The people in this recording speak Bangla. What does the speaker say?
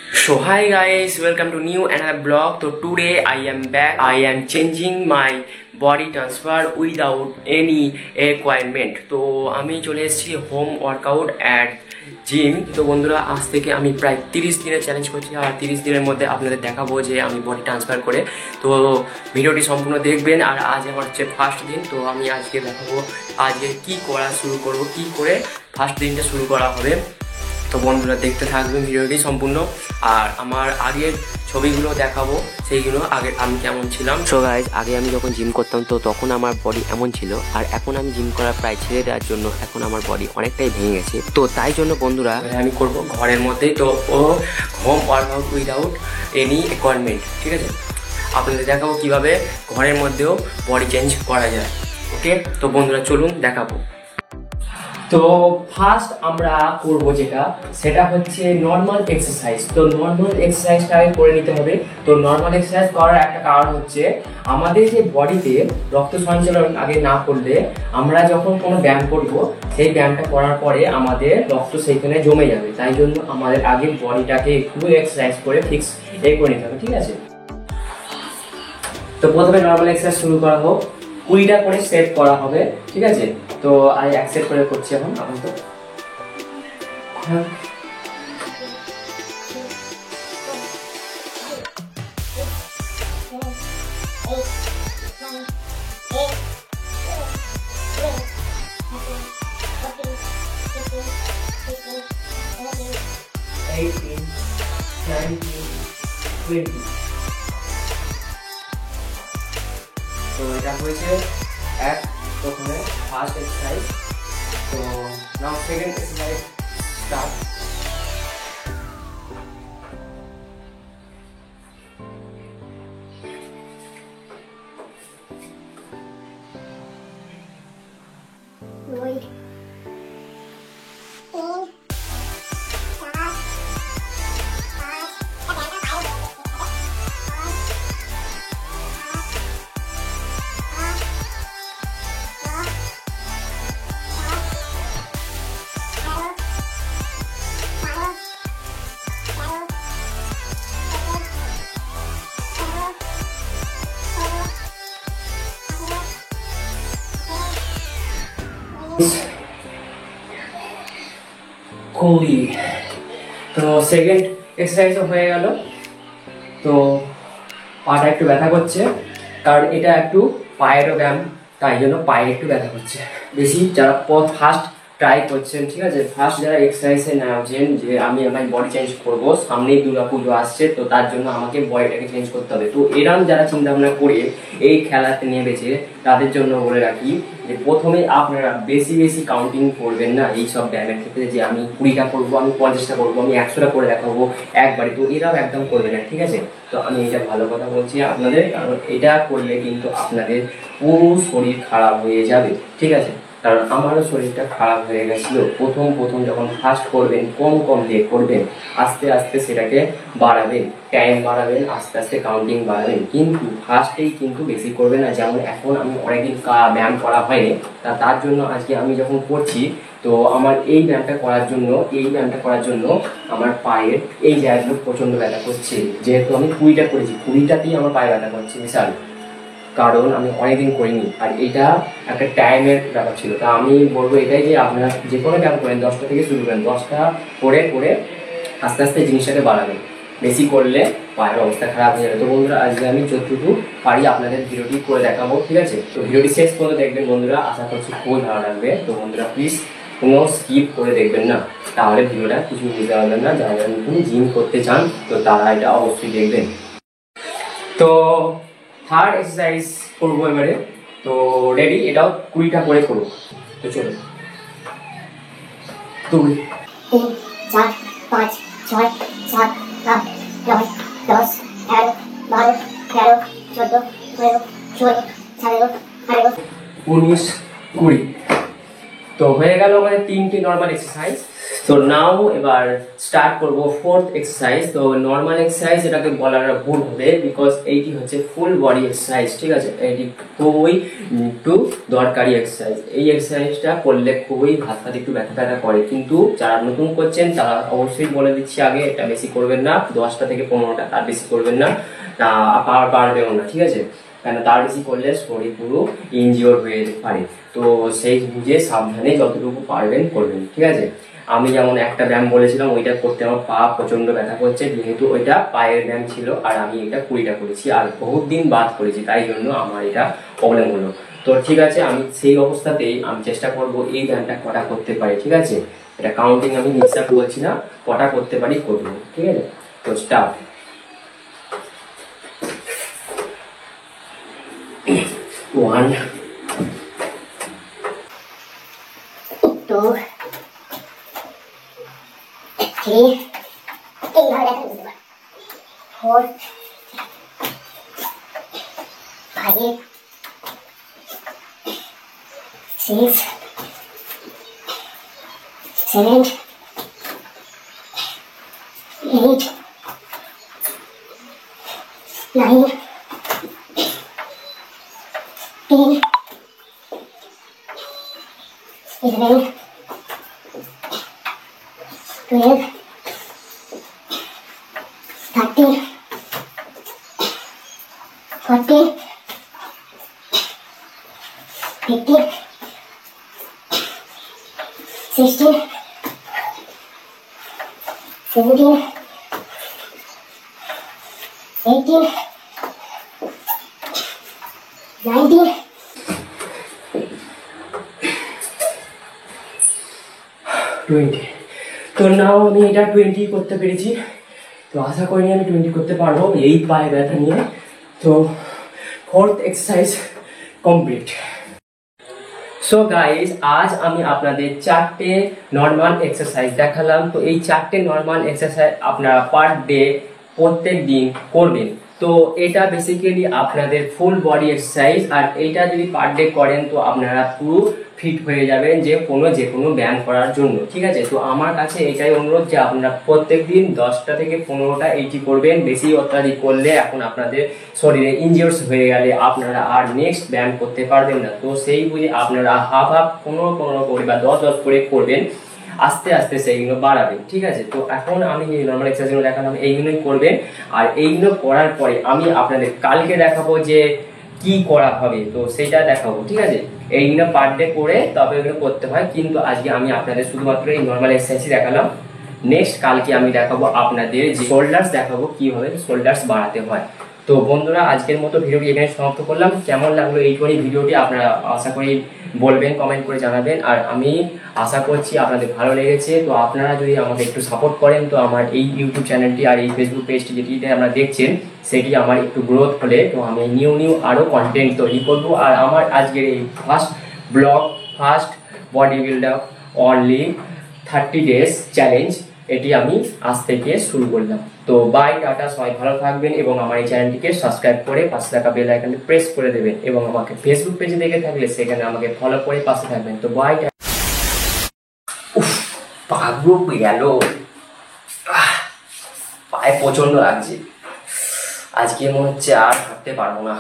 So hi guys, welcome to new another blog. So today I am back. I am changing my body transfer without any equipment. তো আমি চলে এসেছি হোম ওয়ার্কআউট অ্যাট জিম। তো বন্ধুরা, আজ থেকে আমি প্রায় 30 দিনের চ্যালেঞ্জ করছি, আর 30 দিনের মধ্যে আপনাদের দেখাবো যে আমি বডি ট্রান্সফার করে। তো ভিডিওটি সম্পূর্ণ দেখবেন। আর আজ আমার হচ্ছে ফার্স্ট দিন। তো আমি আজকে দেখাবো আজকে কি করা শুরু করব, কি করে ফার্স্ট দিনটা শুরু করা হবে। তো বন্ধুরা দেখতে থাকবেন ভিডিওটি সম্পূর্ণ। আর আমার আগের ছবিগুলো দেখাবো, সেইগুলো আগে আমি কেমন ছিলাম। সো গাইজ, আগে আমি যখন জিম করতাম তো তখন আমার বডি এমন ছিল, আর এখন আমি জিম করা প্রায় ছেড়ে দেওয়ার জন্য এখন আমার বডি অনেকটাই ভেঙে গেছে। তো তাই জন্য বন্ধুরা আমি করব ঘরের মধ্যেই, তো home workout without any equipment. ঠিক আছে, আপনাদের দেখাবো কিভাবে ঘরের মধ্যেও বডি চেঞ্জ করা যায়। ওকে, তো বন্ধুরা চলুন দেখাবো। তো ফার্স্ট আমরা করব সেটা হচ্ছে নর্মাল এক্সারসাইজ। তো নর্মাল এক্সারসাইজটাই করে নিতে হবে। তো নর্মাল এক্সারসাইজ করার একটা কারণ হচ্ছে আমাদের যে বডিতে রক্ত সঞ্চালন আগে না করলে আমরা যখন কোনো ব্যায়াম করব, সেই ব্যায়ামটা করার পরে আমাদের রক্ত সেইখানে জমে যাবে। তাই জন্য আমাদের আগে বডিটাকে একটু এক্সারসাইজ করে ফিক্স করে নিতে হবে। ঠিক আছে, তো প্রথমে নর্মাল এক্সারসাইজ শুরু করা হোক। 20টা করে সেট করা হবে। ঠিক আছে, তো আমি অ্যাকসেপ্ট করে করছি এখন আপাতত। তো এটা হয়েছে এক প্রথমে ফার্স্ট এক্সারসাইজ। তো নাও সেকেন্ড এক্সারসাইজ স্টার্ট। তো সেকেন্ড এক্সারসাইজও হয়ে গেল। তো পাটা একটু ব্যথা করছে, কারণ এটা একটু পায়েরও ব্যায়াম, তাই জন্য পায়ে একটু ব্যথা করছে বেশি। যারা ফার্স্ট ট্রাই করছেন, ঠিক আছে, ফার্স্ট যারা এক্সারসাইজে নামছেন যে আমি আমার বডি চেঞ্জ করব, সামনেই দুর্গাপুজো আসছে, তো তার জন্য আমাকে বডিটাকে চেঞ্জ করতে হবে। তো এরকম যারা চিন্তা ভাবনা করে এই খেলাতে নেমেছে তাদের জন্য বলে রাখি যে প্রথমে আপনারা বেশি বেশি কাউন্টিং করবেন না এইসব ব্যায়ামের ক্ষেত্রে, যে আমি 20টা করবো, আমি 50টা করবো, আমি 100টা করে দেখাবো একবারে। তো এরাও একদম করবে না। ঠিক আছে, তো আমি এটা ভালো কথা বলছি আপনাদের, কারণ এটা করলে কিন্তু আপনাদের পুরো শরীর খারাপ হয়ে যাবে। ঠিক আছে, কারণ আমারও শরীরটা খারাপ হয়ে গেছিলো প্রথম যখন ফার্স্ট করবেন, কম দিয়ে করবেন, আস্তে আস্তে সেটাকে বাড়াবেন, টাইম বাড়াবেন, আস্তে আস্তে কাউন্টিং বাড়াবেন, কিন্তু ফার্স্টেই কিন্তু বেশি করবেন না। যেমন এখন আমি অনেকদিন ব্যায়াম করা হয়নি, তার জন্য আজকে আমি যখন করছি, তো আমার এই ব্যায়ামটা করার জন্য আমার পায়ের এই জায়গাগুলো প্রচণ্ড ব্যথা করছে। যেহেতু আমি 20টা করেছি, 20টাতেই আমার পায়ে ব্যথা করছে বিশাল, কারণ আমি অনেকদিন করিনি। আর এটা একটা টাইমের ব্যাপার ছিল। তা আমি বলবো এটাই যে আপনারা যে কোনো ব্যায়াম করেন 10টা থেকে শুরু করেন, 10টা করে আস্তে আস্তে জিনিসটাকে বাড়াবেন। বেশি করলে পায়ের অবস্থা খারাপ হয়ে যাবে। তো বন্ধুরা, আজকে আমি যতটুকু পারি আপনাদের ভিডিওটি করে দেখাবো। ঠিক আছে, তো ভিডিওটি শেষ পর্যন্ত দেখবেন বন্ধুরা, আশা করছি খুবই ভালো লাগবে। তো বন্ধুরা প্লিজ কোনো স্কিপ করে দেখবেন না, তাহলে ভিডিওটা কিছু বুঝতে পারবেন না। যারা নতুন জিম করতে চান তো তারা এটা অবশ্যই দেখবেন। তো থার্ড এক্সারসাইজ করবো এবারে। তো রেডি, এটাও 20টা করে করবো। তো চলো, 2 3 4 5 6 7 8 9 10 11 12 13 14 15 16 17 18 19 20। তো হয়ে গেল আমাদের 3টি নর্মাল এক্সারসাইজ। তো নাও এবার স্টার্ট করব ফোর্থ এক্সারসাইজ। তো নর্মাল এক্সারসাইজ এটাকে বলার ভুল হবে, বিকজ এইটি হচ্ছে ফুল বডি এক্সারসাইজ, ঠিক আছে। এটি খুবই একটু দরকারি এক্সারসাইজ। এই এক্সারসাইজটা করলে খুবই হাত হাত একটু ব্যথা ব্যথা করে, কিন্তু যারা নতুন করছেন তারা অবশ্যই বলে দিচ্ছি আগে, এটা বেশি করবেন না, 10টা থেকে 15টা, তার বেশি করবেন না, পারবেও না, ঠিক আছে। কেন তার বেশি করলে শরীর পুরো ইনজিওর হয়ে যেতে পারে। তো সেই বুঝে সাবধানে যতটুকু পারবেন করবেন, ঠিক আছে। আমি যেমন একটা ব্যায়াম বলেছিলাম ওইটা করতে আমার পা প্রচন্ড ব্যথা করছে, যেহেতু ওইটা পায়ের ব্যায়াম ছিল, আর আমি এটা 20টা করেছি আর বহুত দিন বাদ করেছি, তাই জন্য আমার এটা প্রবলেম হলো। তো ঠিক আছে, আমি সেই অবস্থাতেই আমি চেষ্টা করব এই ব্যায়ামটা কটা করতে পারি, ঠিক আছে। এটা কাউন্টিং আমি হিসাব বলছি না, কটা করতে পারি করবো, ঠিক আছে। তো স্টার্ট। 1 2 3 এইভাবে দেখা বুঝতে পার 4 5 6 7 8 9 10 11 12 13 14 15 16 17 18 19 20। তো নাও আমি এটা 20 করতে পেরেছি। তো আশা করিনি আমি 20 করতে পারবো এই পায়ে ব্যথা নিয়ে। তো fourth exercise complete. So guys, আজ আমি আপনাদের 4টে নর্মাল এক্সারসাইজ দেখালাম। তো এই 4টে নর্মাল এক্সারসাইজ আপনারা পার ডে প্রত্যেক দিন করবেন। তো এটা বেসিক্যালি আপনাদের ফুল বডি এক্সারসাইজ, আর এইটা যদি পার ডে করেন তো আপনারা পুরো ফিট হয়ে যাবেন যে কোনো ব্যায়াম করার জন্য, ঠিক আছে। তো আমার কাছে এটাই অনুরোধ যে আপনারা প্রত্যেক দিন 10টা থেকে 15টা এইটি করবেন। বেশি অত্যাধিক করলে এখন আপনাদের শরীরে ইনজিওর্স হয়ে গেলে আপনারা আর নেক্সট ব্যায়াম করতে পারবেন না। তো সেই বুঝে আপনারা হাফ 15 করে বা 10 করে করবেন, আস্তে আস্তে সেইগুলো বাড়াবেন, ঠিক আছে। তো এখন আমি যে নর্মাল এক্সারসাইজগুলো দেখালাম এইগুলোই করবেন, আর এইগুলো করার পরে আমি আপনাদের কালকে দেখাবো যে কি করা হবে, তো সেইটা দেখাবো, ঠিক আছে। এইগুলো পার ডে করে তবে এগুলো করতে হয়, কিন্তু আজকে আমি আপনাদের শুধুমাত্র এই নর্মাল এক্সারসাইজই দেখালাম। নেক্সট কালকে আমি দেখাবো আপনাদের যে শোল্ডার্স দেখাবো কিভাবে শোল্ডার্স বাড়াতে হয়। তো বন্ধুরা, আজকের মতো ভিডিওটি এখানে সমাপ্ত করলাম। কেমন লাগলো এইটুকুনি ভিডিওটি আপনারা আশা করি বলবেন, কমেন্ট করে জানাবেন, আর আমি আশা করছি আপনাদের ভালো লেগেছে। তো আপনারা যদি আমাকে একটু সাপোর্ট করেন তো আমার এই ইউটিউব চ্যানেলটি আর এই ফেসবুক পেজটি যেটিতে আপনারা দেখছেন সেটি আমার একটু গ্রোথ হলে তো আমি নিউ আরও কন্টেন্ট তৈরি করবো। আর আমার আজকের এই first blog, first body builder only 30 days challenge, এটি আমি আজ থেকে শুরু করলাম। তো বাই, টাটা, সবাই ভালো থাকবেন এবং আমার এই চ্যানেলটিকে সাবস্ক্রাইব করে পাশে থাকা বেল আইকনটি প্রেস করে দেবেন, এবং আমাকে ফেসবুক পেজে দেখে থাকলে সেখানে আমাকে ফলো করে পাশে থাকবেন। তো বাই। পাগল গেল, পায়ে প্রচন্ড লাগছে, আজকে মনে হচ্ছে আর হাঁটতে পারবো না।